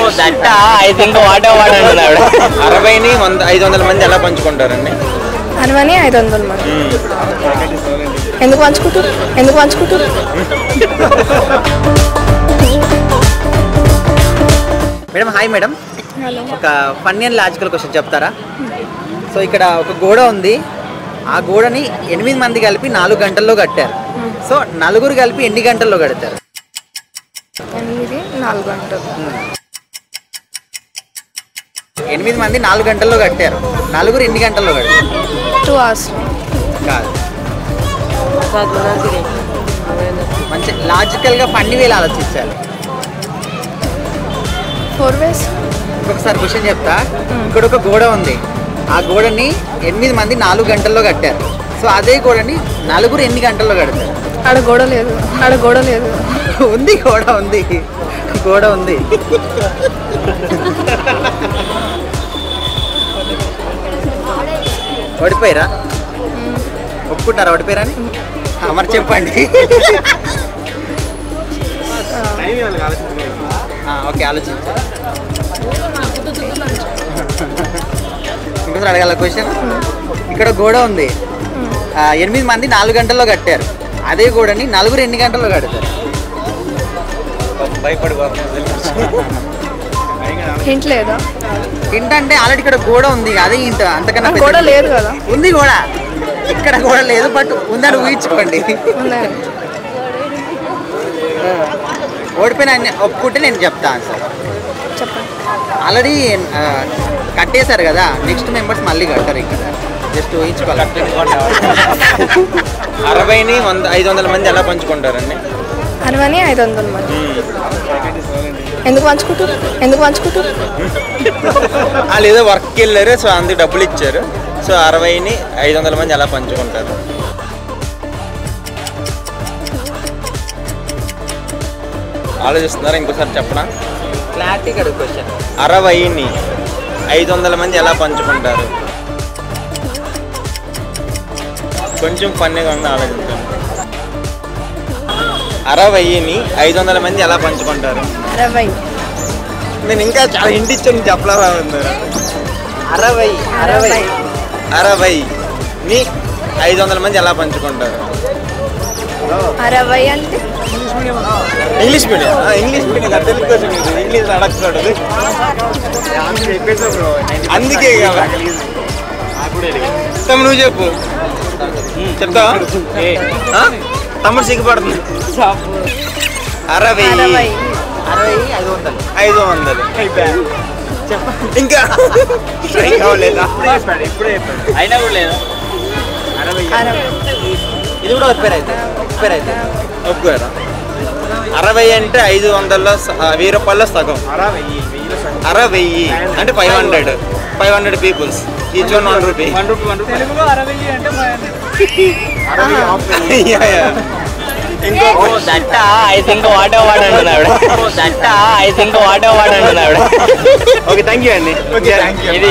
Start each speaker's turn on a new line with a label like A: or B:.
A: I think what అంటున్నాడు. 60ని 500 మంది ఎలా పంచుకుంటారండి?
B: 60ని 500 మంది ఎందుకు పంచుకుంటారు?
C: మేడం హాయ్ మేడం, ఒక ఫన్నీ అండ్ లాజికల్ క్వశ్చన్ చెప్తారా? సో ఇక్కడ ఒక గోడ ఉంది, ఆ గోడని 8 మంది కలిపి 4 గంటల్లో కట్టారు. సో నలుగురు కలిపి ఎన్ని గంటల్లో కడతారు?
B: 4 గంటలు.
C: 8 మంది 4 గంటల్లో కట్టారు, నలుగురు ఎన్ని గంటల్లో కడతారు?
B: 2 hours.
C: కాదు, మంచి లాజికల్గా ఫన్నీ వేలు ఆలోచించాలి.
B: 4 ways.
C: ఇంకొకసారి క్వశ్చన్ చెప్తా. ఇక్కడ ఒక గోడ ఉంది, ఆ గోడని 8 మంది 4 గంటల్లో కట్టారు. సో అదే గోడని నలుగురు ఎన్ని గంటల్లో కడతారు?
B: ఆడ గోడ లేదు.
C: ఉంది, గోడ ఉంది. ఓడిపోయారా? ఒప్పుకుంటారా ఓడిపోయారని? మరి చెప్పండి. ఓకే, ఆలోచించు. ఇంకోసారి అడగాల క్వశ్చన్. ఇక్కడ గోడ ఉంది, 8 మంది 4 గంటల్లో కట్టారు, అదే గోడని నలుగురు ఎన్ని గంటల్లో కడతారు?
B: హింట్ లేదా?
C: హింట్ అంటే ఆల్రెడీ ఇక్కడ గోడ ఉంది, అదే హింట్. అంతకన్నా
B: గోడ లేదు కదా.
C: ఉంది గోడ, ఇక్కడ గోడ లేదు, బట్ ఉందని ఊహించుకోండి. ఓడిపోయిన ఒప్పుకుంటే నేను చెప్తాను సార్.
B: చెప్పండి.
C: ఆల్రెడీ కట్టేశారు కదా, నెక్స్ట్ మెంబర్స్ మళ్ళీ కట్టారు. ఇక్కడ జస్ట్ ఊహించుకోవాలి. 60ని 500 మంది ఎలా పంచుకుంటారండి?
B: 60ని 500 మంది ఎందుకు పంచుకుంటారు?
A: ఏదో వర్క్కి వెళ్ళారు, సో అందుకు డబ్బులు ఇచ్చారు. సో 60ని 500 మంది ఎలా పంచుకుంటారు? ఆలోచిస్తున్నారా? ఇంకోసారి చెప్పనా?
C: క్లారిటీ కదా క్వశ్చన్.
A: 60ని 500 మంది ఎలా పంచుకుంటారు? కొంచెం ఫన్నీగా ఉంది, ఆలోచించండి. 60ని 500 మంది ఎలా పంచుకుంటారు?
B: 60.
A: నేను ఇంకా చాలా ఇంటి ఇచ్చాను, చెప్పలేదా? 60ని 500 మంది ఎలా పంచుకుంటారు?
B: 60 అంటే
A: ఇంగ్లీష్ మీడియం తెలుగు కోసం ఇంగ్లీష్ అడగడు, అందుకే కదా. నువ్వు చెప్పు, చెప్తావా? తమ్ముడు సిగ్గుపడుతుంది. 60 500 ఇంకా అయినా కూడా లేదా?
C: ఇది కూడా ఒప్పారు అయితే.
A: ఒప్పుకోరా? 60 అంటే 500లో 1000 రూపాయల్లో సగం. 60 అంటే 500 peoples, each 1 rupee. I think what అంటున్నాడు. ఓకే, థ్యాంక్ యూ అండి. ఇది